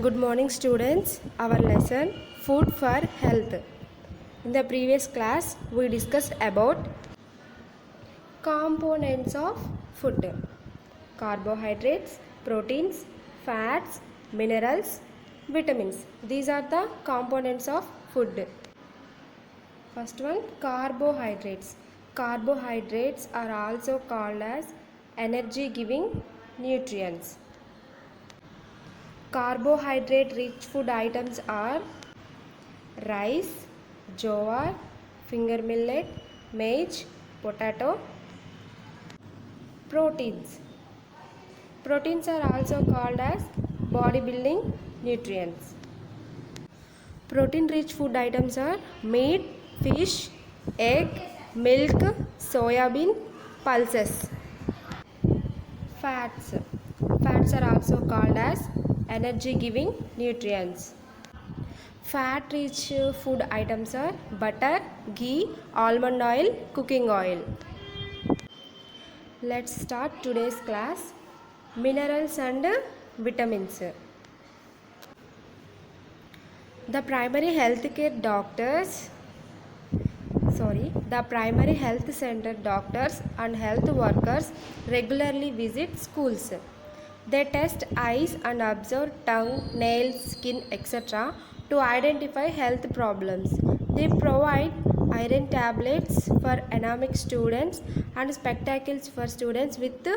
Good morning students. Our lesson Food for Health. In the previous class we discussed about components of food. Carbohydrates, proteins, fats, minerals, vitamins. These are the components of food. First one, carbohydrates. Carbohydrates are also called as energy giving nutrients. Carbohydrate rich food items are rice, jowar, finger millet, maize, potato. Proteins. Proteins are also called as bodybuilding nutrients. Protein rich food items are meat, fish, egg, milk, soya bean, pulses. Fats. Fats are also called as energy giving nutrients. Fat rich food items are butter, ghee, almond oil, cooking oil. Let's start today's class. Minerals and vitamins. The primary health center doctors and health workers regularly visit schools. They test eyes and observe tongue, nails, skin, etc. to identify health problems. They provide iron tablets for anemic students and spectacles for students with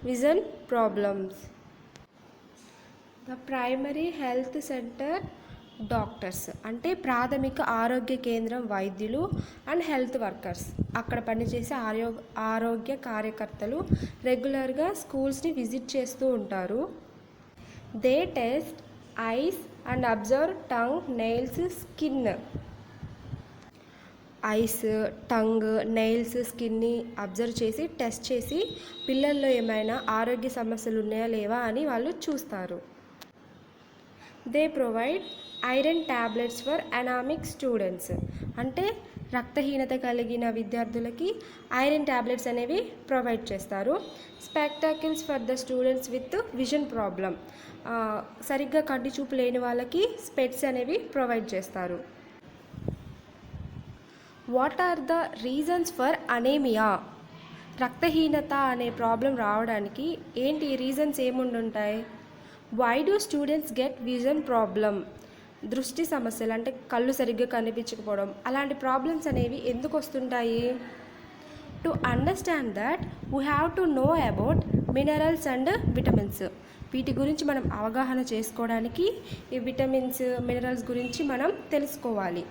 vision problems. The primary health center doctors అంటే ప్రాథమిక ఆరోగ్య కేంద్రం వైద్యులు and health workers అక్కడ పనిచేసే ఆరోగ్య కార్యకర్తలు రెగ్యులర్గా స్కూల్స్ని విజిట్ చేస్తూ ఉంటారు. They test ice and observe tongue, nails, skin. Ice, tongue, nails, స్కిన్ని అబ్జర్వ్ చేసి టెస్ట్ చేసి పిల్లల్లో ఏమైనా ఆరోగ్య సమస్యలు ఉన్నాయా లేవా అని వాళ్ళు చూస్తారు. They provide iron tablets for anaemic students అంటే రక్తహీనత కలిగిన విద్యార్థులకి ఐరన్ ట్యాబ్లెట్స్ అనేవి ప్రొవైడ్ చేస్తారు. Spectacles for the students with vision problem సరిగ్గా కంటి చూపు లేని వాళ్ళకి స్పెట్స్ అనేవి ప్రొవైడ్ చేస్తారు. What are the reasons for anaemia? రక్తహీనత అనే ప్రాబ్లం రావడానికి ఏంటి రీజన్స్ ఏముండుంటాయి? Why do students get vision problem? దృష్టి సమస్యలు అంటే కళ్ళు సరిగ్గా కనిపించకపోవడం అలాంటి ప్రాబ్లమ్స్ అనేవి ఎందుకు వస్తుంటాయి? To understand that we have to know about minerals and vitamins. వీటి గురించి మనం అవగాహన చేసుకోవడానికి ఈ విటమిన్స్, మినరల్స్ గురించి మనం తెలుసుకోవాలి.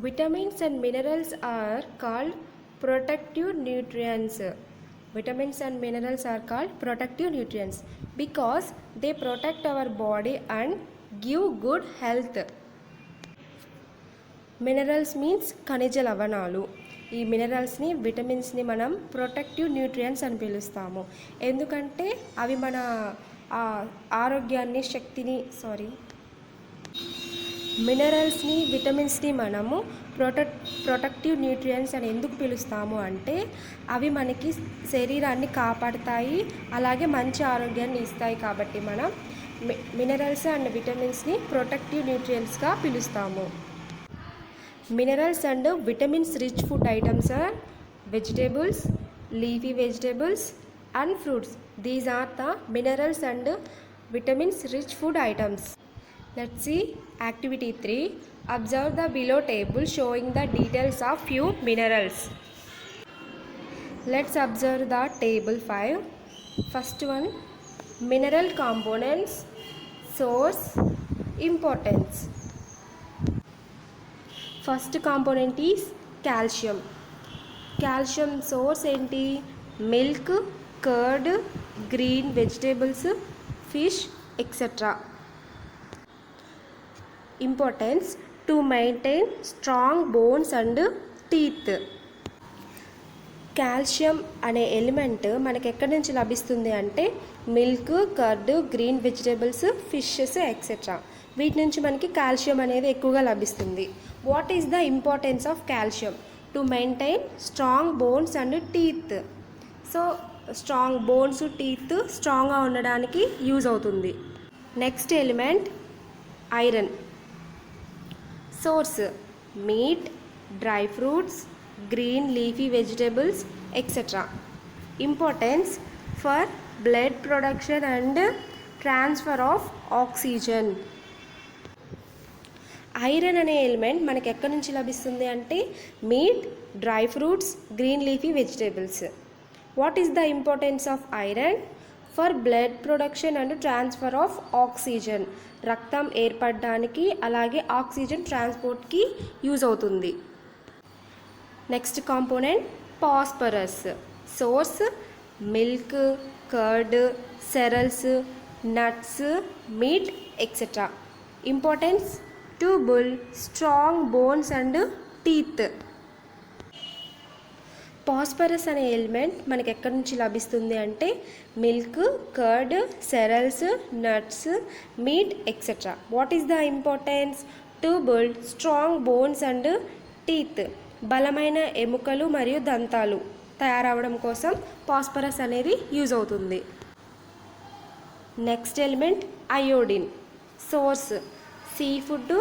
Vitamins and minerals are called protective nutrients. Vitamins and minerals are called protective nutrients because they protect our body and give good health. Minerals means ఖనిజ లవణాలు. ఈ మినరల్స్ని, విటమిన్స్ని మనం ప్రొటెక్టివ్ న్యూట్రియంట్స్ అని పిలుస్తాము. ఎందుకంటే అవి మన ఆరోగ్యాన్ని, మినరల్స్ని, విటమిన్స్ని మనము ప్రొటెక్టివ్ న్యూట్రియంట్స్ అని ఎందుకు పిలుస్తాము అంటే అవి మనకి శరీరాన్ని కాపాడుతాయి, అలాగే మంచి ఆరోగ్యాన్ని ఇస్తాయి. కాబట్టి మనం మినరల్స్ అండ్ విటమిన్స్ని ప్రొటెక్టివ్ న్యూట్రియంట్స్గా పిలుస్తాము. Minerals and vitamins rich food items are vegetables, leafy vegetables and fruits. These are the minerals and vitamins rich food items. Let's see activity 3. Observe the below table showing the details of few minerals. Let's observe the table 5. First one, mineral components, source, importance. First component is calcium. Calcium source enti? Milk, curd, green vegetables, fish, etc. Importance: to maintain strong bones and teeth. Calcium అనే element మనకి ఎక్కడి నుంచి లభిస్తుంది అంటే milk, curd, green vegetables, fishes etcetera. వీటి నుంచి మనకి calcium అనేది ఎక్కువగా లభిస్తుంది. What is the importance of calcium? To maintain strong bones and teeth. So strong bones, teeth స్ట్రాంగ్గా ఉండడానికి యూజ్ అవుతుంది. Next element, iron. Source, meat, dry fruits, green leafy vegetables, etc. Importance for blood production and transfer of oxygen. Iron అనే element మనకి ఎక్కడి నుంచి లభిస్తుంది అంటే meet, dry fruits, green leafy vegetables. What is the importance of iron? For blood production and transfer of oxygen. రక్తం ఏర్పడడానికి అలాగే oxygen ట్రాన్స్పోర్ట్కి use అవుతుంది. Next component phosphorus. Source milk, curd, cereals, nuts, meet etcetera. Importance to build strong bones and teeth. Phosphorus అనే element మనకి ఎక్కడి నుంచి లభిస్తుంది అంటే milk, curd, cereals, nuts, meet etcetera. What is the importance? To build strong bones and teeth. బలమైన ఎముకలు మరియు దంతాలు తయారవడం కోసం ఫాస్ఫరస్ అనేది యూజ్ అవుతుంది. Next element iodine. Source sea food,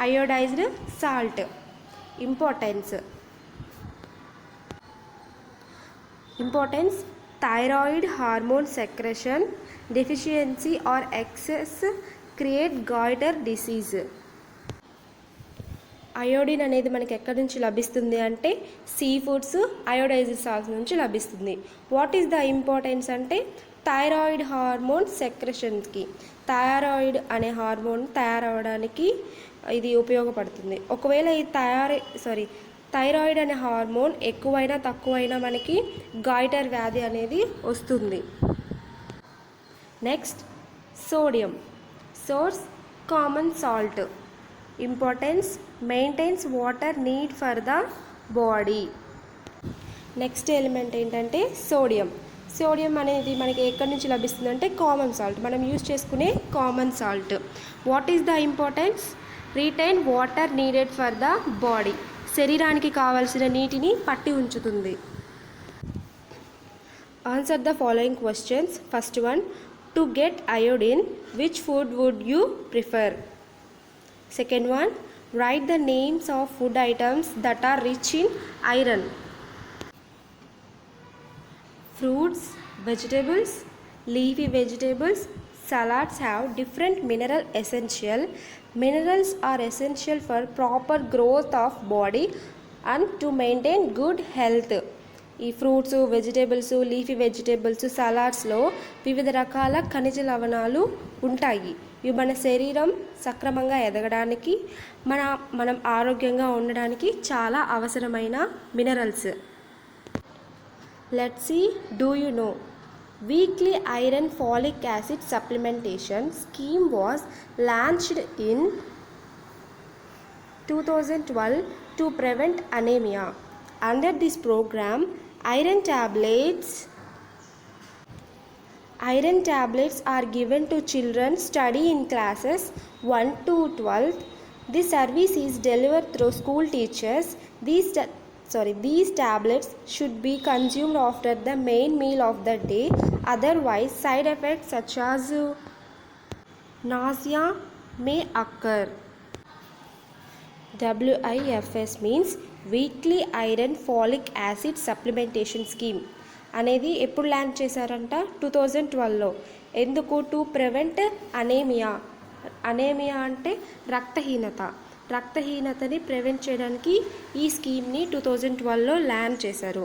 iodised salt. Importance thyroid hormone secretion deficiency or excess create goitre disease. Iodine అనేది మనకి ఎక్కడి నుంచి లభిస్తుంది అంటే సీ ఫుడ్స్, అయోడైజ్డ్ సాల్ట్స్ నుంచి లభిస్తుంది. వాట్ ఈస్ ద ఇంపార్టెన్స్ అంటే థైరాయిడ్ హార్మోన్ సెక్రెషన్కి. థైరాయిడ్ అనే హార్మోన్ తయారవడానికి ఇది ఉపయోగపడుతుంది. ఒకవేళ ఈ థైరాయిడ్ అనే హార్మోన్ ఎక్కువైనా తక్కువైనా మనకి గాయిటర్ వ్యాధి అనేది వస్తుంది. Next sodium. Source common salt. Importance maintains water need for the body. Next element ఏంటంటే సోడియం. సోడియం అనేది మనకి ఎక్కడి నుంచి లభిస్తుంది అంటే కామన్ సాల్ట్, మనం యూజ్ చేసుకునే common salt. What is the importance? Retain water needed for the body. శరీరానికి కావాల్సిన నీటిని పట్టి ఉంచుతుంది. Answer the following questions. First one, to get iodine which food would you prefer? Second one, write the names of food items that are rich in iron. Fruits, vegetables, leafy vegetables, salads have different mineral essential. Minerals are essential for proper growth of body and to maintain good health. ఈ fruits, vegetables, leafy vegetables, సలాడ్స్లో వివిధ రకాల ఖనిజ లవణాలు ఉంటాయి. ఇవి మన శరీరం సక్రమంగా ఎదగడానికి, మనం ఆరోగ్యంగా ఉండడానికి చాలా అవసరమైన minerals. Let's see, do you know? Weekly iron folic acid supplementation scheme was launched in 2012 to prevent anemia. Under this program, iron tablets are given to children study in classes 1 to 12. This service is delivered through school teachers. These tablets should be consumed after the main meal of the day. Otherwise, side effects such as nausea may occur. WIFS means Weekly Iron Folic Acid Supplementation Scheme. అనేది ఎప్పుడు launch చేశారంట? 2012లో. ఎందుకు? To prevent anaemia. Anaemia అంటే రక్తహీనతని prevent చేయడానికి ఈ స్కీమ్ని 2012లో launch చేశారు.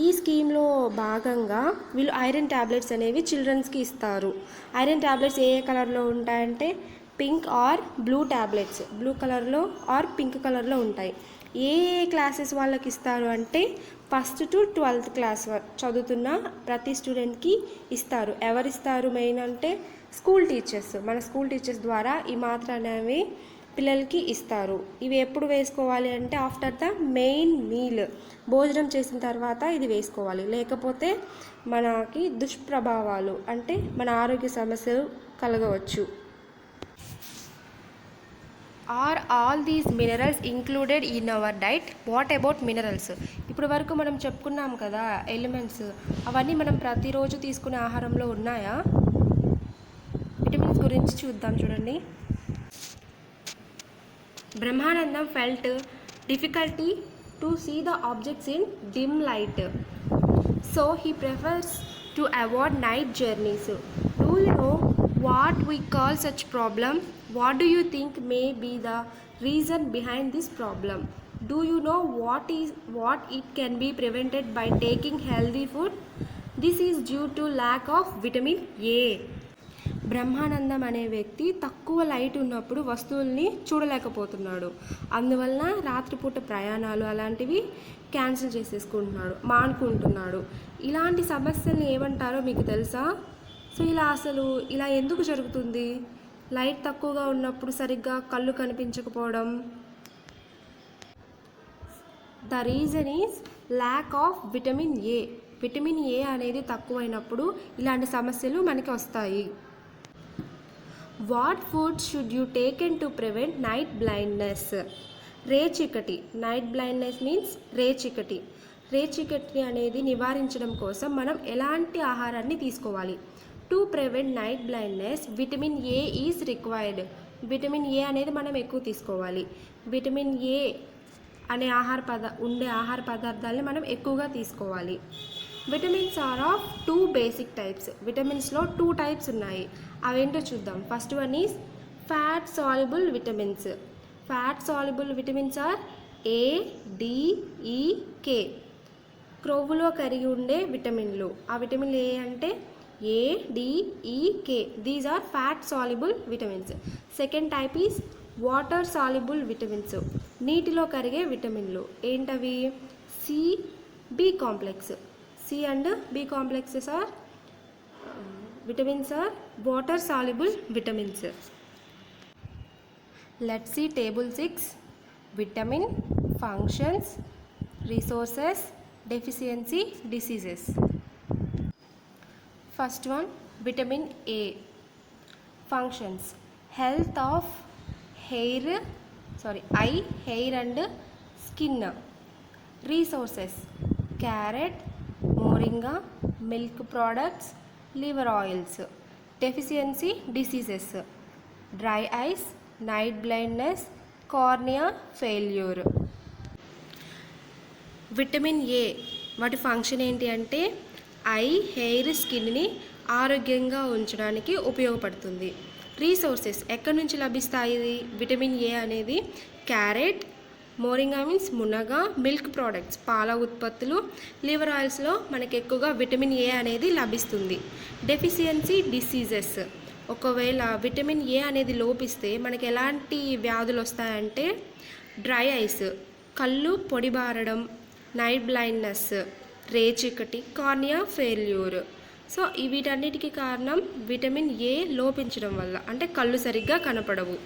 ఈ స్కీమ్లో భాగంగా వీళ్ళు ఐరన్ ట్యాబ్లెట్స్ అనేవి చిల్డ్రన్స్కి ఇస్తారు. ఐరన్ ట్యాబ్లెట్స్ ఏ కలర్లో ఉంటాయంటే pink or blue tablets, blue కలర్లో ఆర్ పింక్ కలర్లో ఉంటాయి. ఏ క్లాసెస్ వాళ్ళకి ఇస్తారు అంటే 1st to 12th క్లాస్ చదువుతున్న ప్రతి స్టూడెంట్కి ఇస్తారు. ఎవరిస్తారు మెయిన్ అంటే స్కూల్ టీచర్స్. మన స్కూల్ టీచర్స్ ద్వారా ఈ మాత్ర అనేవి పిల్లలకి ఇస్తారు. ఇవి ఎప్పుడు వేసుకోవాలి అంటే ఆఫ్టర్ ద మెయిన్ మీల్, భోజనం చేసిన తర్వాత ఇది వేసుకోవాలి. లేకపోతే మనకి దుష్ప్రభావాలు అంటే మన ఆరోగ్య సమస్యలు కలగవచ్చు. Are all these minerals included in our diet? What about minerals? ఇప్పుడు వరకు మనం చెప్పుకున్నాం కదా ఎలిమెంట్స్, అవన్నీ మనం ప్రతిరోజు తీసుకునే ఆహారంలో ఉన్నాయా? విటమిన్స్ గురించి చూద్దాం చూడండి. Brahmanandam felt difficulty to see the objects in dim light, so he prefers to avoid night journeys. Do you know what we call such problem? What do you think may be the reason behind this problem? Do you know what it can be prevented by taking healthy food? This is due to lack of vitamin A. Brahmanandam అనే వ్యక్తి తక్కువ light ఉన్నప్పుడు వస్తువుల్ని చూడలేకపోతున్నాడు. అందువలన రాత్రిపూట ప్రయాణాలు అలాంటివి cancel చేసేసుకుంటున్నాడు, మానుకుంటున్నాడు. ఇలాంటి సమస్యల్ని ఏమంటారో మీకు తెలుసా? సో ఇలా ఎందుకు జరుగుతుంది? లైట్ తక్కువగా ఉన్నప్పుడు సరిగ్గా కళ్ళు కనిపించకపోవడం. The reason is lack of vitamin A. Vitamin A అనేది తక్కువైనప్పుడు ఇలాంటి సమస్యలు మనకి వస్తాయి. What food should you taken to prevent night blindness? రేచీకటి. నైట్ బ్లైండ్నెస్ మీన్స్ రేచీకటి. రేచీకటి అనేది నివారించడం కోసం మనం ఎలాంటి ఆహారాన్ని తీసుకోవాలి? To prevent night blindness vitamin A is required. Vitamin A అనేది మనం ఎక్కువ తీసుకోవాలి. విటమిన్ ఏ అనే ఆహార పదార్థాలని మనం ఎక్కువగా తీసుకోవాలి. Vitamins are of 2 basic types. విటమిన్స్లో 2 టైప్స్ ఉన్నాయి. అవేంటో చూద్దాం. First one is fat soluble vitamins. Fat soluble vitamins are A, D, E, K. క్రొవ్వులో కరిగి ఉండే విటమిన్లు. ఆ విటమిన్లు ఏ అంటే A, D, E, K. These are fat soluble vitamins. Second type is water soluble vitamins. నీటిలో కరిగే విటమిన్లు. ఏంటవి? C, B complex. C and B complexes are vitamins are water soluble vitamins. Let's see table 6. Vitamin, functions, resources, deficiency, diseases. First one, vitamin A. Functions: health of eye, hair and skin. Resources: carrot, moringa, milk products, liver oils. Deficiency diseases: dry eyes, night blindness, cornea failure. Vitamin A వాటి function ఏంటి అంటే I, hair, స్కిన్ని ఆరోగ్యంగా ఉంచడానికి ఉపయోగపడుతుంది. Resources ఎక్కడి నుంచి లభిస్తాయి విటమిన్ ఏ అనేది? క్యారెట్, మోరింగా మీన్స్ మునగ, మిల్క్ ప్రోడక్ట్స్ పాల ఉత్పత్తులు, లివర్ ఆయిల్స్లో మనకి ఎక్కువగా విటమిన్ ఏ అనేది లభిస్తుంది. డెఫిషియన్సీ డిసీజెస్: ఒకవేళ విటమిన్ ఏ అనేది లోపిస్తే మనకి ఎలాంటి వ్యాధులు వస్తాయంటే డ్రై ఐస్, కళ్ళు పొడిబారడం, నైట్ బ్లైండ్నెస్, రేచీకటి, కార్నియా ఫెయిల్యూర్. సో వీటన్నిటికీ కారణం విటమిన్ ఏ లోపించడం వల్ల, అంటే కళ్ళు సరిగ్గా కనపడవు.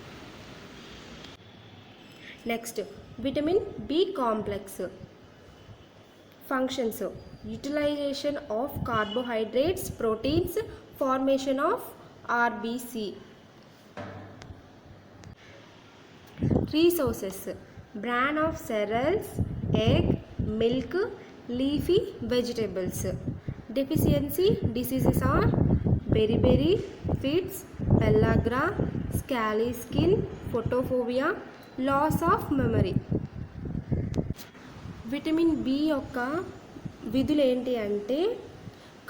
Next vitamin B complex. Functions: utilisation of carbohydrates, proteins, formation of RBC. Resources: bran of cereals, egg, milk, leafy vegetables. Deficiency diseases are beriberi, fits, pellagra, scaly skin, photophobia, loss of memory. Vitamin B యొక్క విధులు ఏంటి అంటే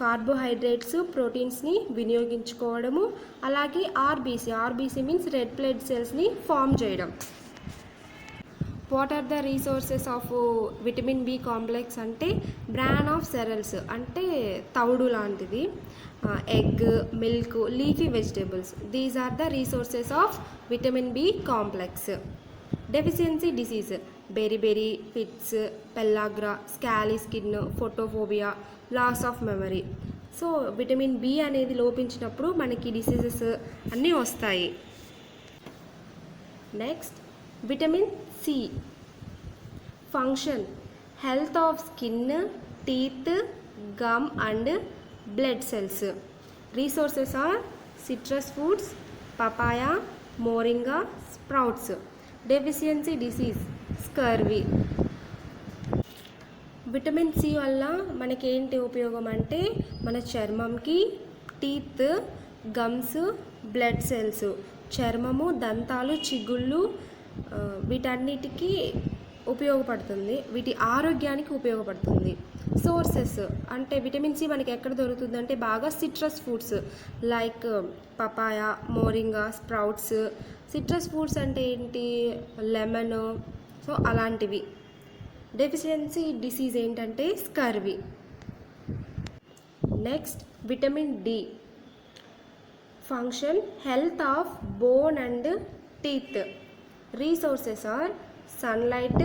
carbohydrates, ప్రోటీన్స్ని వినియోగించుకోవడము, అలాగే RBC means red blood సెల్స్ని form చేయడం. What are the resources of vitamin B complex అంటే బ్రాన్ ఆఫ్ సెరల్స్ అంటే తవుడు లాంటిది, egg, milk, leafy vegetables. These are the resources of vitamin B complex. Deficiency disease: beriberi, fits, pellagra, scaly skin, photophobia, loss of memory. So vitamin B అనేది లోపించినప్పుడు మనకి diseases అన్నీ వస్తాయి. Next vitamin C. Function: health of skin, teeth, gum and blood cells. Resources are citrus fruits, papaya, moringa, sprouts. Deficiency disease: scurvy. Vitamin C వల్ల మనకేంటి ఉపయోగం అంటే మన చర్మంకి, టీత్, గమ్స్, బ్లడ్ సెల్స్, చర్మము, దంతాలు, చిగుళ్ళు, వీటన్నిటికీ ఉపయోగపడుతుంది, వీటి ఆరోగ్యానికి ఉపయోగపడుతుంది. సోర్సెస్ అంటే విటమిన్ సి మనకి ఎక్కడ దొరుకుతుంది అంటే బాగా citrus foods like papaya, moringa, sprouts. Citrus foods అంటే ఏంటి, లెమన్, సో అలాంటివి. డెఫిషియన్సీ డిసీజ్ ఏంటంటే scurvy. Next vitamin D function health of bone and teeth. Resources are sunlight,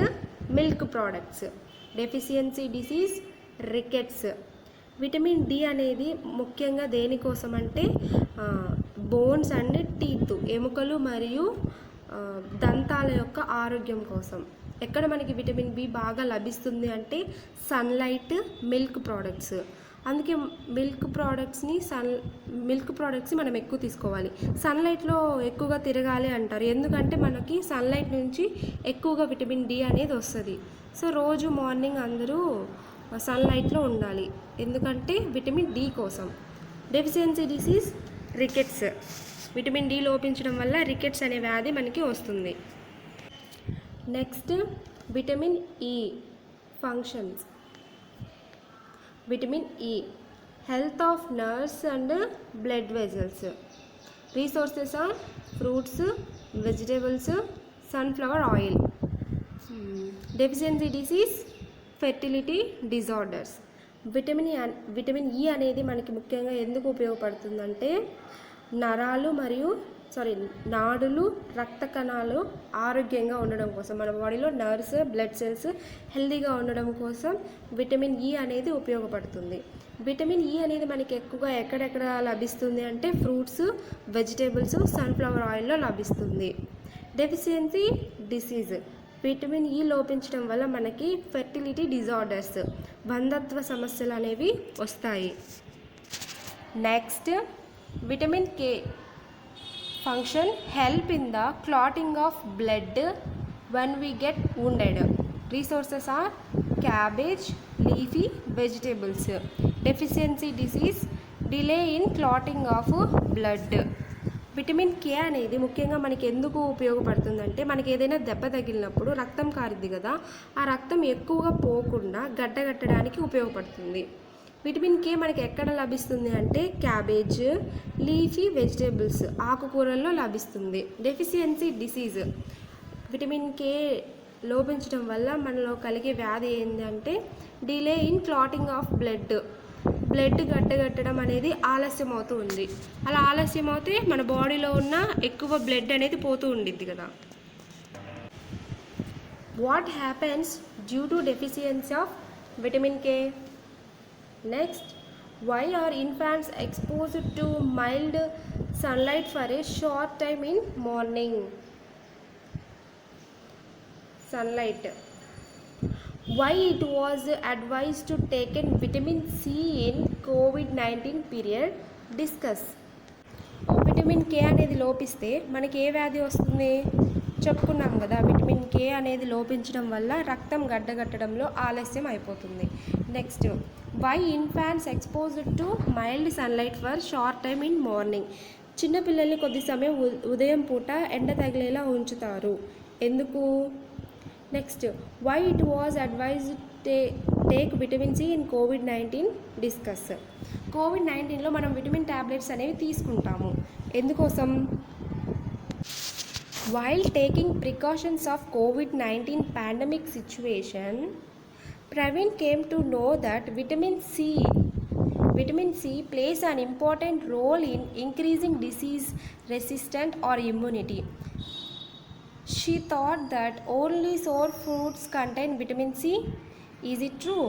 milk products. Deficiency disease rickets. Vitamin D అనేది ముఖ్యంగా దేనికోసం అంటే bones and teeth, ఎముకలు మరియు దంతాల యొక్క ఆరోగ్యం కోసం. ఎక్కడ మనకి విటమిన్ బి బాగా లభిస్తుంది అంటే సన్లైట్, మిల్క్ ప్రోడక్ట్స్. అందుకే మిల్క్ ప్రోడక్ట్స్ని మనం ఎక్కువ తీసుకోవాలి. సన్లైట్లో ఎక్కువగా తిరగాలి అంటారు, ఎందుకంటే మనకి సన్లైట్ నుంచి ఎక్కువగా విటమిన్ డి అనేది వస్తుంది. సో రోజు మార్నింగ్ అందరూ సన్లైట్లో ఉండాలి, ఎందుకంటే విటమిన్ డి కోసం. Deficiency disease rickets. Vitamin D లోపించడం వల్ల రికెట్స్ అనే వ్యాధి మనకి వస్తుంది. Next vitamin E functions. Vitamin E health of nerves and blood vessels. Resources are fruits, vegetables, sunflower oil. Deficiency disease fertility disorders. Vitamin E అనేది మనకి ముఖ్యంగా ఎందుకు ఉపయోగపడుతుందంటే నాడులు, రక్త కణాలు ఆరోగ్యంగా ఉండడం కోసం, మన బాడీలో నర్వ్స్, బ్లడ్ సెల్స్ హెల్తీగా ఉండడం కోసం విటమిన్ ఈ అనేది ఉపయోగపడుతుంది. విటమిన్ ఈ అనేది మనకి ఎక్కువగా ఎక్కడెక్కడ లభిస్తుంది అంటే ఫ్రూట్స్, వెజిటేబుల్స్, సన్ఫ్లవర్ ఆయిల్లో లభిస్తుంది. డెఫిషియన్సీ డిసీజ్ విటమిన్ ఈ లోపించడం వల్ల మనకి ఫెర్టిలిటీ డిజార్డర్స్, బంధత్వ సమస్యలు అనేవి వస్తాయి. Next vitamin K function help in the clotting of blood when we get wounded. Resources are cabbage, leafy vegetables. Deficiency disease delay in clotting of blood. Vitamin K అనేది ముఖ్యంగా మనకి ఎందుకు ఉపయోగపడుతుందంటే మనకి ఏదైనా దెబ్బ తగిలినప్పుడు రక్తం కారుద్ది కదా, ఆ రక్తం ఎక్కువగా పోకుండా గడ్డగట్టడానికి ఉపయోగపడుతుంది. విటమిన్ కే మనకి ఎక్కడ లభిస్తుంది అంటే క్యాబేజ్, లీఫీ వెజిటేబుల్స్, ఆకుకూరల్లో లభిస్తుంది. డెఫిషియన్సీ డిసీజ్ విటమిన్ కే లోపించడం వల్ల మనలో కలిగే వ్యాధి ఏంటంటే delay in clotting of blood గడ్డగట్టడం అనేది ఆలస్యం అవుతూ ఉంది. అలా ఆలస్యం అవుతే మన బాడీలో ఉన్న ఎక్కువ బ్లడ్ అనేది పోతూ ఉండిద్ది కదా. What happens due to deficiency of vitamin K? Next, why are infants exposed to mild sunlight for a short time in morning? Sunlight. Why it was advised to take in vitamin C in COVID-19 period? Discuss. Vitamin K అనేది లోపిస్తే మనకి ఏ వ్యాధి వస్తుంది చెప్పుకున్నాం కదా. Vitamin K అనేది లోపించడం వల్ల రక్తం గడ్డగట్టడంలో ఆలస్యం అయిపోతుంది. Next, why infants exposed to mild sunlight for short time in morning? చిన్నపిల్లల్ని కొద్ది సమయం ఉదయం పూట ఎండ తగిలేలా ఉంచుతారు, ఎందుకు? Next, why it was advised take vitamin C in కోవిడ్-19? డిస్కస్. కోవిడ్-19లో మనం విటమిన్ ట్యాబ్లెట్స్ అనేవి తీసుకుంటాము, ఎందుకోసం? వైల్ టేకింగ్ ప్రికాషన్స్ ఆఫ్ కోవిడ్-19 pandemic situation, Praveen came to know that vitamin C plays an important role in increasing disease resistance or immunity. She thought that only sour fruits contain vitamin C. Is it true?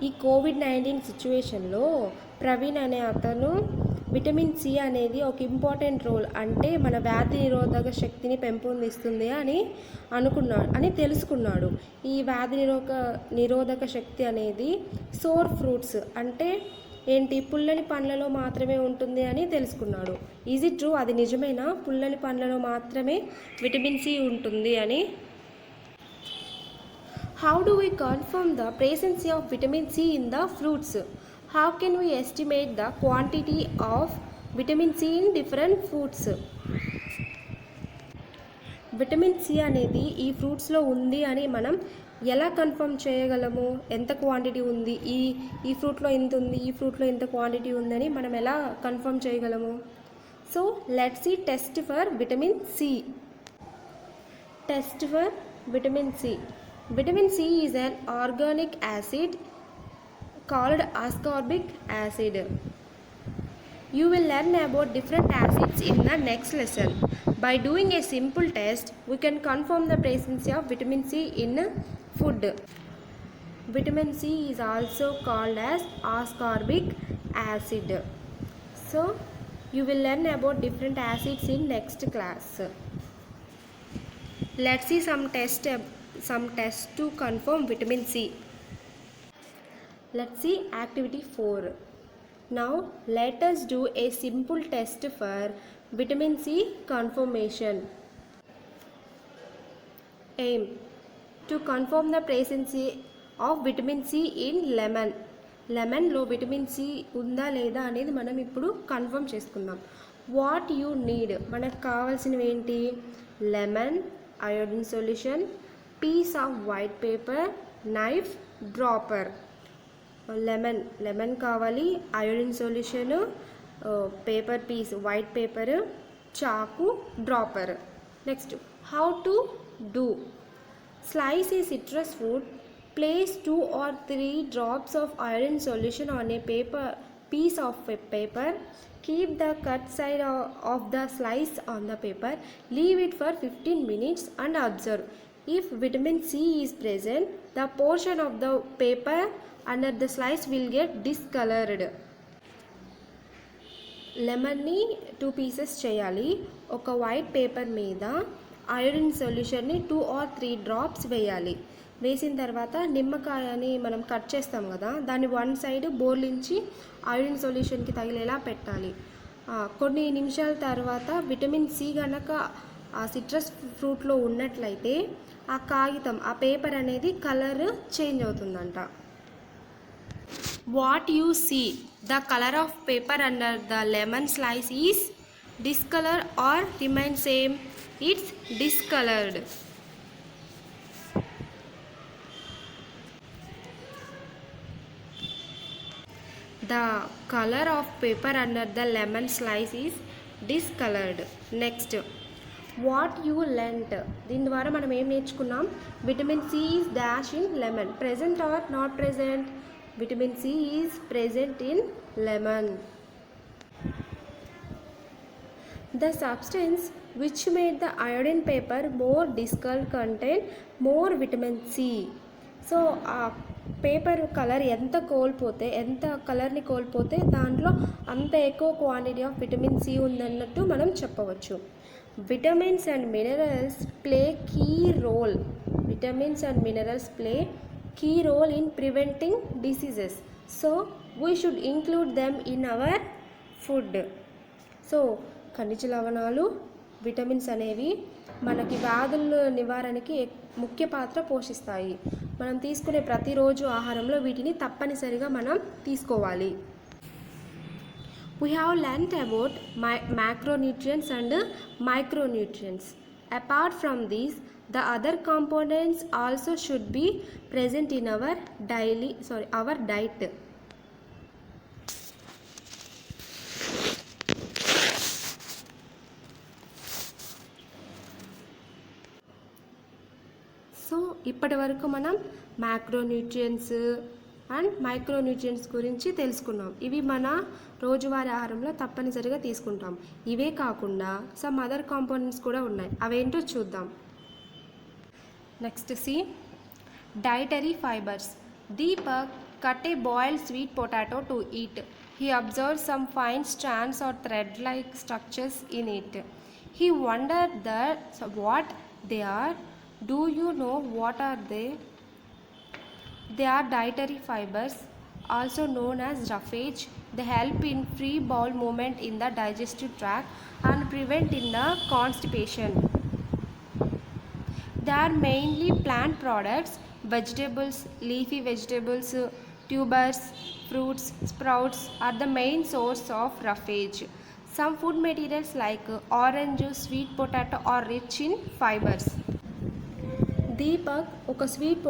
ఈ COVID-19 సిచ్యువేషన్లో ప్రవీణ్ అనే అతను vitamin C అనేది ఒక important role, అంటే మన వ్యాధి శక్తిని పెంపొందిస్తుంది అని తెలుసుకున్నాడు. ఈ వ్యాధి నిరోధక శక్తి అనేది సోర్ ఫ్రూట్స్ అంటే ఏంటి, పుల్లని పండ్లలో మాత్రమే ఉంటుంది అని తెలుసుకున్నాడు. Is it true? అది నిజమేనా? పుల్లని పండ్లలో మాత్రమే విటమిన్ సి ఉంటుంది అని. How do we confirm the presence of vitamin C in the fruits? How can we estimate the quantity of vitamin C in different foods? Vitamin C అనేది ఈ ఫ్రూట్స్లో ఉంది అని మనం ఎలా కన్ఫర్మ్ చేయగలము? ఎంత క్వాంటిటీ ఉంది, ఈ ఫ్రూట్లో ఇంత ఉంది, ఈ ఫ్రూట్లో ఇంత క్వాంటిటీ ఉందని మనం ఎలా కన్ఫర్మ్ చేయగలము? So let's see test for vitamin C. Test for vitamin C. Vitamin C is an organic acid called ascorbic acid. You will learn about different acids in the next lesson. By doing a simple test, we can confirm the presence of vitamin C in food. Vitamin C is also called as ascorbic acid. So, you will learn about different acids in next class. Let's see some tests to confirm vitamin C. Let's see activity 4. Now let us do a simple test for vitamin C confirmation. Aim: to confirm the presence of vitamin C in lemon. లెమన్లో vitamin C ఉందా లేదా అనేది మనం ఇప్పుడు confirm చేసుకుందాం. What you need, మనకు కావాల్సినవి ఏంటి? Lemon, iodine solution, piece of white paper, knife, dropper. Lemon కావాలి, iodine solution, paper piece, white paper, చాకు, dropper. Next, how to do. Slice a citrus fruit, place 2 or 3 drops of iodine solution on a piece of paper. Keep the cut side of the slice on the paper. Leave it for 15 minutes and observe. If vitamin C is present, the portion of the paper under the slice will get discolored. లెమన్ని 2 pieces చేయాలి. ఒక white paper మీద iron సొల్యూషన్ని 2 or 3 drops వేయాలి. వేసిన తర్వాత నిమ్మకాయని మనం cut చేస్తాం కదా, దాన్ని వన్ సైడ్ బోర్లించి ఐరన్ సొల్యూషన్కి తగిలేలా పెట్టాలి. కొన్ని నిమిషాల తర్వాత విటమిన్ సి కనుక ఆ సిట్రస్ ఫ్రూట్లో ఉన్నట్లయితే ఆ కాగితం, ఆ పేపర్ అనేది కలర్ చేంజ్ అవుతుందంట. What you see, the colour of paper under the lemon slice is discolor or remain same? It's discolored. The color of paper under the lemon slice is discolored. Next, what you learnt. దీని ద్వారా మనం ఏం నేర్చుకున్నాం? Vitamin C is dash in lemon. Present or not present? Vitamin C is present in lemon. The substance which made the iodine paper more discolored contain more vitamin C. So ఆ paper colour ఎంత కలర్ని కోల్పోతే దాంట్లో అంత ఎక్కువ quantity of vitamin C ఉందన్నట్టు మనం చెప్పవచ్చు. Vitamins and minerals play key role. Vitamins and minerals play key role in preventing diseases. So we should include them in our food. So ఖనిజ లవణాలు, విటమిన్స్ అనేవి మనకి వ్యాధుల నివారణకి ముఖ్య పాత్ర పోషిస్తాయి. మనం తీసుకునే ప్రతిరోజు ఆహారంలో వీటిని తప్పనిసరిగా మనం తీసుకోవాలి. We have learnt about macronutrients and micronutrients. Apart from these, the other components also should be present in our diet. So ఇప్పటి వరకు మనం మ్యాక్రోన్యూట్రియంట్స్ అండ్ మైక్రోన్యూట్రియంట్స్ గురించి తెలుసుకున్నాం. ఇవి మన రోజువారీ ఆహారంలో తప్పనిసరిగా తీసుకుంటాం. ఇవే కాకుండా సమ్ అదర్ కాంపోనెంట్స్ కూడా ఉన్నాయి. అవేంటో చూద్దాం. Next C dietary fibres. Deepak cut a boiled sweet potato to eat. He observed some fine strands or thread-like structures in it. He wondered what they are. Do you know what are they? They are dietary fibers, also known as roughage. They help in free bowel movement in the digestive tract and prevent in the constipation. They are mainly plant products, vegetables, leafy vegetables, tubers, fruits, sprouts are the main source of roughage. Some food materials like orange, sweet potato are rich in fibers. Deepak ఒక sweet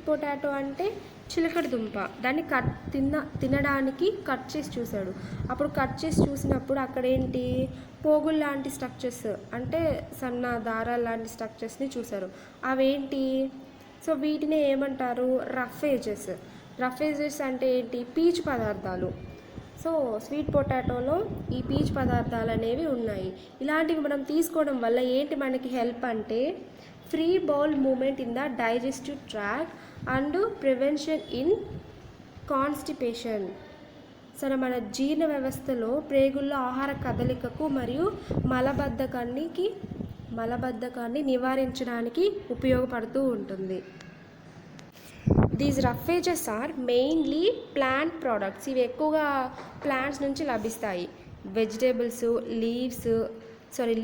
potato అంటే చిలకడ దుంప దాన్ని తినడానికి cut చేసి చూశాడు. అప్పుడు cut చేసి చూసినప్పుడు అక్కడ ఏంటి పోగులు లాంటి స్ట్రక్చర్స్ అంటే సన్న దారాలు లాంటి స్ట్రక్చర్స్ని చూశారు. అవేంటి? సో వీటిని ఏమంటారు? రఫేజెస్ అంటే ఏంటి? పీచు పదార్థాలు. సో స్వీట్ పొటాటోలో ఈ పీచు పదార్థాలు అనేవి ఉన్నాయి. ఇలాంటివి మనం తీసుకోవడం వల్ల ఏంటి మనకి హెల్ప్ అంటే free bowl moment in the digestive track and prevention in constipation. సరే, మన జీర్ణ వ్యవస్థలో ప్రేగుల్లో ఆహార కదలికకు మరియు మలబద్ధకాన్ని నివారించడానికి ఉపయోగపడుతూ ఉంటుంది. These roughages are mainly plant products. ఇవి ఎక్కువగా ప్లాంట్స్ నుంచి లభిస్తాయి.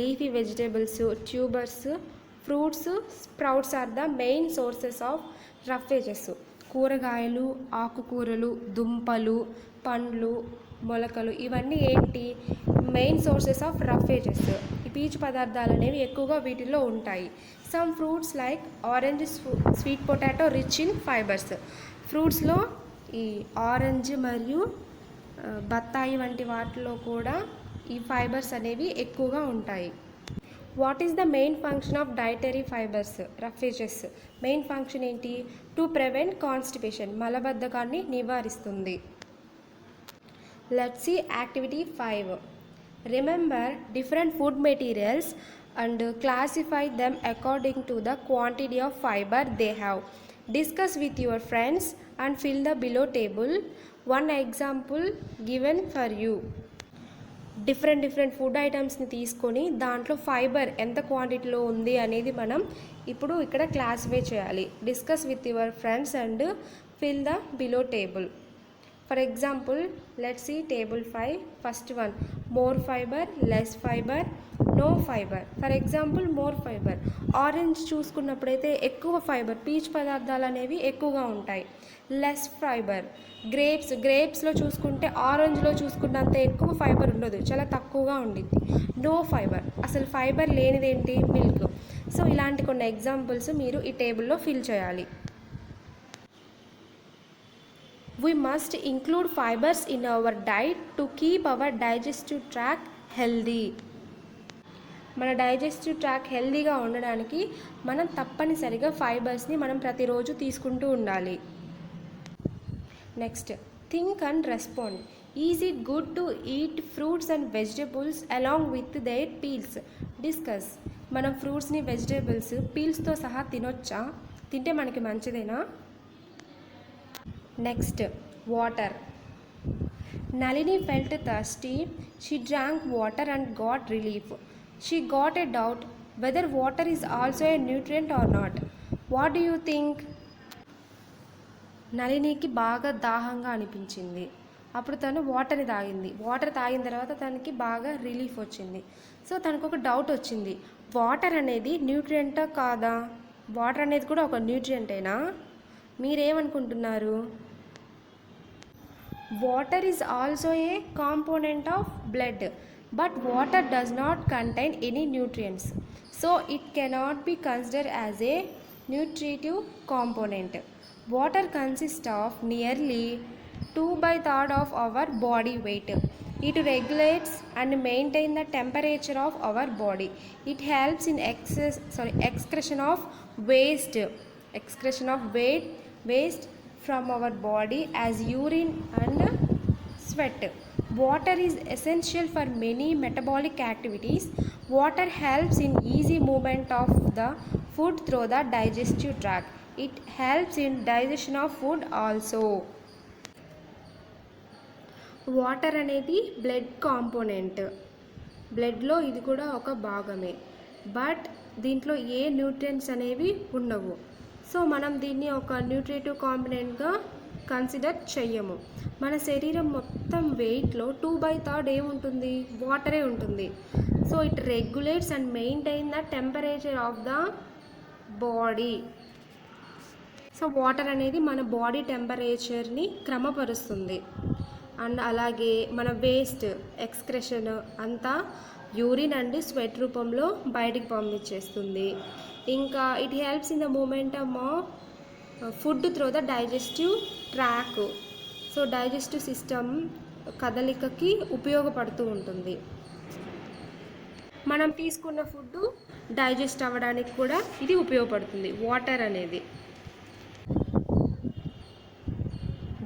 Leafy vegetables, tubers, fruits, sprouts are the main sources of roughages. కూరగాయలు, ఆకుకూరలు, దుంపలు, పండ్లు, మొలకలు ఇవన్నీ ఏంటి? Main sources of roughages. ఈ పీచు పదార్థాలు అనేవి ఎక్కువగా వీటిల్లో ఉంటాయి. Some fruits like orange, sweet potato rich in fibres. ఫ్రూట్స్లో ఈ ఆరెంజ్ మరియు బత్తాయి వంటి వాటిలో కూడా ఈ ఫైబర్స్ అనేవి ఎక్కువగా ఉంటాయి. What is the main function of dietary fibres? Roughages main function ఏంటి? టు ప్రివెంట్ కాన్స్టిపేషన్, మలబద్ధకాన్ని నివారిస్తుంది. Let's see activity 5. Remember different food materials and classify them according to the quantity of fibre they have. Discuss with your friends and fill the below table. One example given for you. Different food ఐటమ్స్ని తీసుకొని దాంట్లో fibre ఎంత క్వాంటిటీలో ఉంది అనేది మనం ఇప్పుడు ఇక్కడ క్లాసిఫై చేయాలి. Discuss with your friends and fill the below table. For example let's see table 5. First one, more fibre, less fibre, no fibre. For example more fibre. Orange చూసుకున్నప్పుడైతే ఎక్కువ ఫైబర్, పీచు పదార్థాలు అనేవి ఎక్కువగా ఉంటాయి. Less fibre. గ్రేప్స్లో చూసుకుంటే ఆరెంజ్లో చూసుకున్నంత ఎక్కువ ఫైబర్ ఉండదు, చాలా తక్కువగా ఉండిద్ది. నో ఫైబర్, అసలు ఫైబర్ లేనిదేంటి? మిల్క్. సో ఇలాంటి కొన్ని ఎగ్జాంపుల్స్ మీరు ఈ టేబుల్లో ఫిల్ చేయాలి. We must include fibers in our diet to keep our digestive tract healthy. మన డైజెస్టివ్ ట్రాక్ హెల్దీగా ఉండడానికి మనం తప్పనిసరిగా ఫైబర్స్ని మనం ప్రతిరోజు తీసుకుంటూ ఉండాలి. Next, think and respond. Is it good to eat fruits and vegetables along with their peels? Discuss. మనం ఫ్రూట్స్ని, వెజిటబుల్స్ పీల్స్తో సహా తినొచ్చా? తింటే మనకి మంచిదేనా? Next, water. Nalini felt thirsty. She drank water and got relief. She got a doubt whether water is also a nutrient or not. What do you think? నళినికి బాగా దాహంగా అనిపించింది. అప్పుడు తను వాటర్ని తాగింది. వాటర్ తాగిన తర్వాత తనకి బాగా రిలీఫ్ వచ్చింది. సో తనకు ఒక డౌట్ వచ్చింది, వాటర్ అనేది న్యూట్రియంటా కాదా? వాటర్ అనేది కూడా ఒక న్యూట్రియంటేనా? మీరేమనుకుంటున్నారు? Water is also a component of blood, but water does not contain any nutrients, so it cannot be considered as a nutritive component. Water consists of nearly 2/3 of our body weight. It regulates and maintains the temperature of our body. It helps in excretion of waste from our body as urine and sweat. Water is essential for many metabolic activities. Water helps in easy movement of the food through the digestive tract. It helps in digestion of food also. Water అనేది blood component. బ్లడ్లో ఇది కూడా ఒక భాగమే, but దీంట్లో ఏ nutrients అనేవి ఉండవు. So మనం దీన్ని ఒక న్యూట్రిటివ్ కాంపోనెంట్గా కన్సిడర్ చెయ్యము. మన శరీరం మొత్తం వెయిట్లో 2/3 ఏముంటుంది? వాటరే ఉంటుంది. So it regulates and maintain the temperature of the body. So water అనేది మన బాడీ టెంపరేచర్ని క్రమపరుస్తుంది. అండ్ అలాగే మన వేస్ట్ ఎక్స్క్రెషన్ అంతా యూరిన్ అండ్ స్వెట్ రూపంలో బయటికి పంపించేస్తుంది. ఇంకా it helps in the momentum of food through the digestive track. So digestive system కదలికకి ఉపయోగపడుతూ ఉంటుంది. మనం తీసుకున్న ఫుడ్ డైజెస్ట్ అవ్వడానికి కూడా ఇది ఉపయోగపడుతుంది వాటర్ అనేది.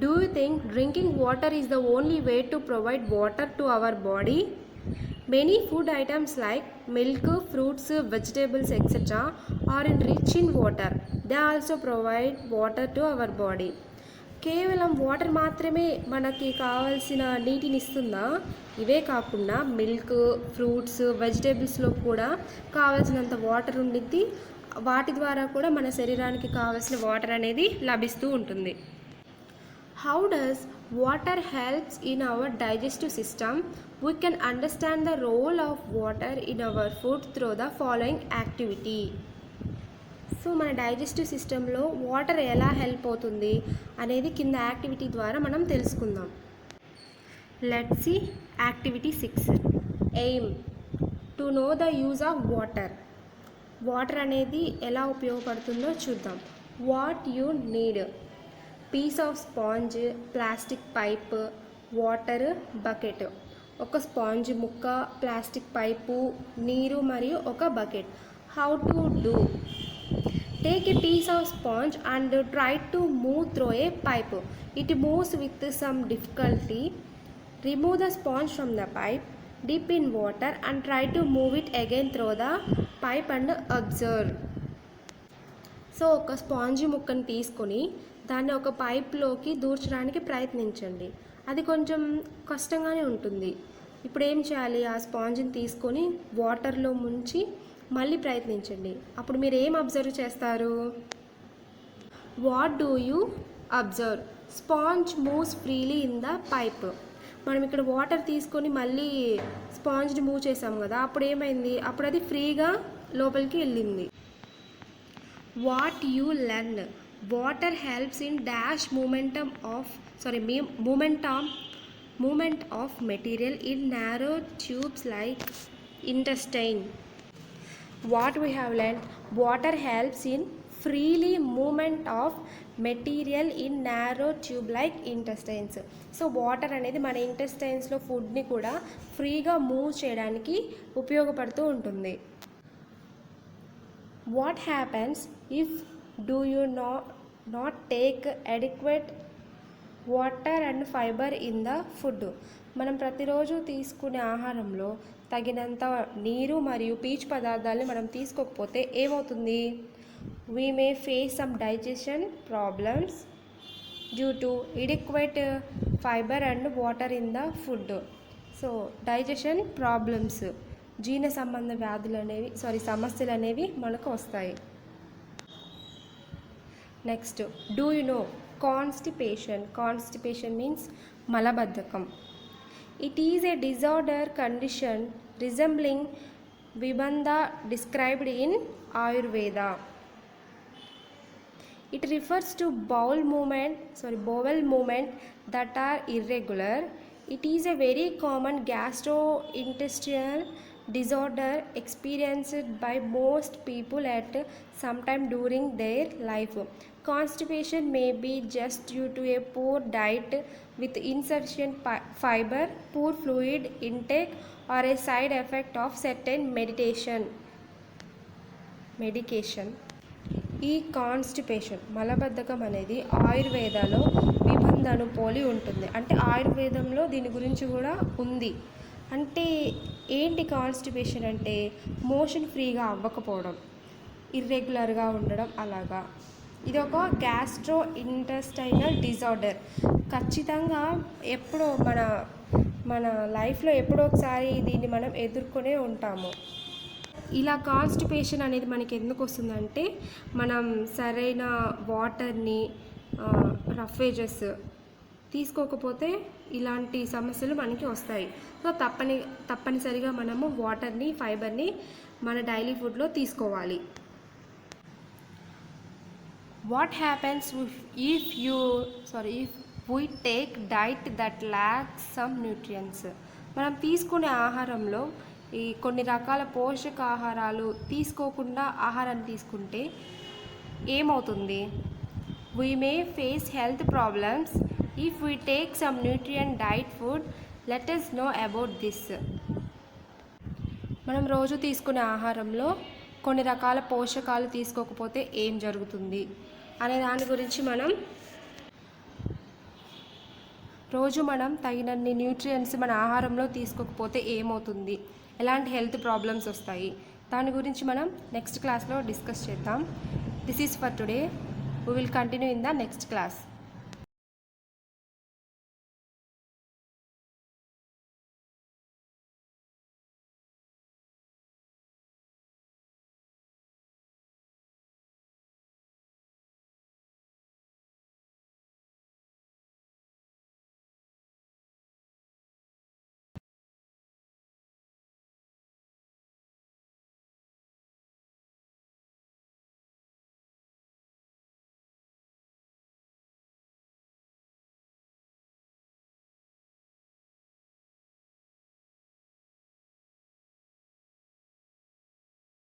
Do you think drinking water is the only way to provide water to our body? Many food items like milk, fruits, vegetables, etc. are rich in water. They also provide water to our body. కేవలం water మాత్రమే మనకి కావాల్సిన నీటిని ఇస్తుందా? ఇవే కాకుండా milk, fruits, వెజిటేబుల్స్లో కూడా కావాల్సినంత వాటర్ ఉండిద్ది. వాటి ద్వారా కూడా మన శరీరానికి కావాల్సిన వాటర్ అనేది లభిస్తూ ఉంటుంది. How does water helps in our digestive system? We can understand the role of water in our food through the following activity. So మన డైజెస్టివ్ సిస్టంలో వాటర్ ఎలా హెల్ప్ అవుతుంది అనేది కింద యాక్టివిటీ ద్వారా మనం తెలుసుకుందాం. Let's see activity 6. Aim to know the use of water. Water అనేది ఎలా ఉపయోగపడుతుందో చూద్దాం. What you need: piece of sponge, plastic pipe, water bucket. ఒక స్పాంజ్ ముక్క, ప్లాస్టిక్ పైపు, నీరు మరియు ఒక bucket. How to do: take a piece of sponge and try to move through a pipe. It moves with some difficulty. Remove the sponge from the pipe, dip in water and try to move it again through the pipe and observe. So ఒక sponge ముక్కను తీసుకొని దాన్ని ఒక పైప్లోకి దూర్చడానికి ప్రయత్నించండి. అది కొంచెం కష్టంగానే ఉంటుంది. ఇప్పుడు ఏం చేయాలి? ఆ స్పాంజ్ని తీసుకొని వాటర్లో ముంచి మళ్ళీ ప్రయత్నించండి. అప్పుడు మీరు ఏం అబ్జర్వ్ చేస్తారు? What do you observe? Sponge moves freely in the pipe. మనం ఇక్కడ వాటర్ తీసుకొని మళ్ళీ స్పాంజ్ని మూవ్ చేసాం కదా, అప్పుడు ఏమైంది? అప్పుడు అది ఫ్రీగా లోపలికి వెళ్ళింది. What you learn? Water helps in dash movement of material in narrow tubes like intestine. What we have learned: water helps in freely movement of material in narrow tube like intestines. So water అనేది మన ఇంటెస్టైన్స్లో ఫుడ్ని కూడా ఫ్రీగా move చేయడానికి ఉపయోగపడుతూ ఉంటుంది. What happens if do you not take adequate water and fibre in the food? మనం ప్రతిరోజు తీసుకునే ఆహారంలో తగినంత నీరు మరియు పీచు పదార్థాలని మనం తీసుకోకపోతే ఏమవుతుంది? We may face some digestion problems due to inadequate fibre and water in the food. So digestion problems, జీర్ణ సంబంధ సమస్యలు అనేవి మనకు వస్తాయి. Next, do you know constipation? Constipation means మలబద్ధకం. It is a disorder condition resembling Vibandha described in Ayurveda. It refers to bowel movement that are irregular. It is a very common gastrointestinal disorder experienced by most people at some time during their life. Constipation may be just due to a poor diet with insufficient fiber, poor fluid intake, or a side effect of certain medication. ఈ constipation మలబద్ధకం అనేది ఆయుర్వేదాలో విబంధను పోలి ఉంటుంది. అంటే ఆయుర్వేదంలో దీని గురించి కూడా ఉంది. అంటే ఏంటి కాన్స్టిపేషన్ అంటే? మోషన్ ఫ్రీగా అవ్వకపోవడం, ఇర్రెగ్యులర్గా ఉండడం అలాగా. ఇది ఒక గ్యాస్ట్రో ఇంటెస్టైనల్ డిజార్డర్. ఖచ్చితంగా ఎప్పుడో మన లైఫ్లో ఎప్పుడో ఒకసారి దీన్ని మనం ఎదుర్కొనే ఉంటాము. ఇలా కాన్స్టిపేషన్ అనేది మనకి ఎందుకు వస్తుందంటే, మనం సరైన వాటర్ని, రఫేజెస్ తీసుకోకపోతే ఇలాంటి సమస్యలు మనకి వస్తాయి. సో తప్పనిసరిగా మనము వాటర్ని, ఫైబర్ని మన డైలీ ఫుడ్లో తీసుకోవాలి. What happens if we take diet that lacks some nutrients? మనం తీసుకునే ఆహారంలో ఈ కొన్ని రకాల పోషకాహారాలు తీసుకోకుండా ఆహారాన్ని తీసుకుంటే ఏమవుతుంది? We may face health problems if we take some nutrient diet food. Let us know about this. మనం రోజు తీసుకునే ఆహారంలో కొన్ని రకాల పోషకాలు తీసుకోకపోతే ఏం జరుగుతుంది అనే దాని గురించి రోజు మనం తగినన్ని న్యూట్రియంట్స్ మన ఆహారంలో తీసుకోకపోతే ఏమవుతుంది, ఎలాంటి హెల్త్ ప్రాబ్లమ్స్ వస్తాయి, దాని గురించి మనం నెక్స్ట్ క్లాస్లో డిస్కస్ చేద్దాం. This is for today. We will continue in the next class.